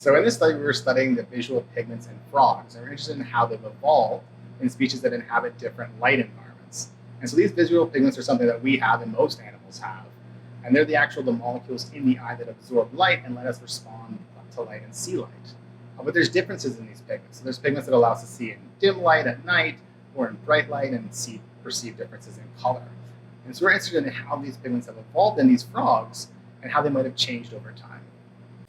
So in this study, we were studying the visual pigments in frogs, and we're interested in how they've evolved in species that inhabit different light environments. And so these visual pigments are something that we have and most animals have, and they're the molecules in the eye that absorb light and let us respond to light and see light. But there's differences in these pigments. So there's pigments that allow us to see in dim light at night or in bright light and perceive differences in color. And so we're interested in how these pigments have evolved in these frogs and how they might have changed over time.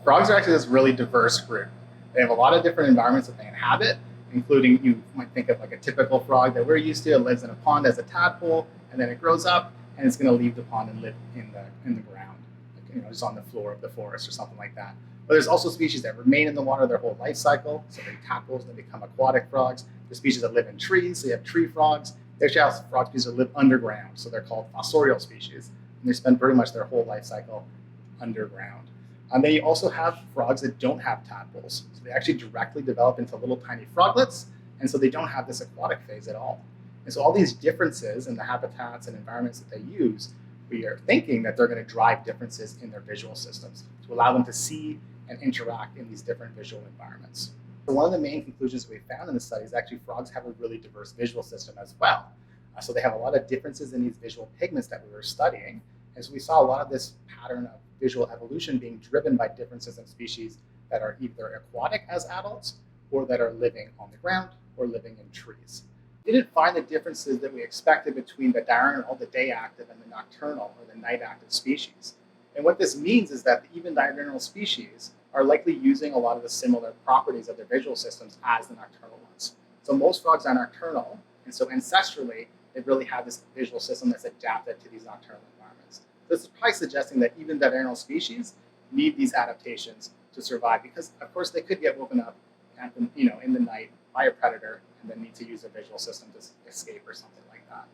Frogs are actually this really diverse group. They have a lot of different environments that they inhabit, including you might think of like a typical frog that we're used to. It lives in a pond as a tadpole, and then it grows up and it's going to leave the pond and live in the ground, just on the floor of the forest or something like that. But there's also species that remain in the water their whole life cycle. So they're tadpoles, they become aquatic frogs. There's species that live in trees, so you have tree frogs. There's actually frog species that live underground, so they're called fossorial species, and they spend pretty much their whole life cycle underground. Then you also have frogs that don't have tadpoles. So they actually directly develop into little tiny froglets, and so they don't have this aquatic phase at all. And so all these differences in the habitats and environments that they use, we are thinking that they're going to drive differences in their visual systems to allow them to see and interact in these different visual environments. So one of the main conclusions we found in the study is actually frogs have a really diverse visual system as well. So they have a lot of differences in these visual pigments that we were studying. And so we saw a lot of this pattern of visual evolution being driven by differences in species that are either aquatic as adults or that are living on the ground or living in trees. We didn't find the differences that we expected between the diurnal, the day active, and the nocturnal or the night active species. And what this means is that even diurnal species are likely using a lot of the similar properties of their visual systems as the nocturnal ones. So most frogs are nocturnal, and so ancestrally, they really have this visual system that's adapted to these nocturnal environments. This is probably suggesting that even diurnal species need these adaptations to survive because, of course, they could get woken up in the night by a predator and then need to use a visual system to escape or something like that.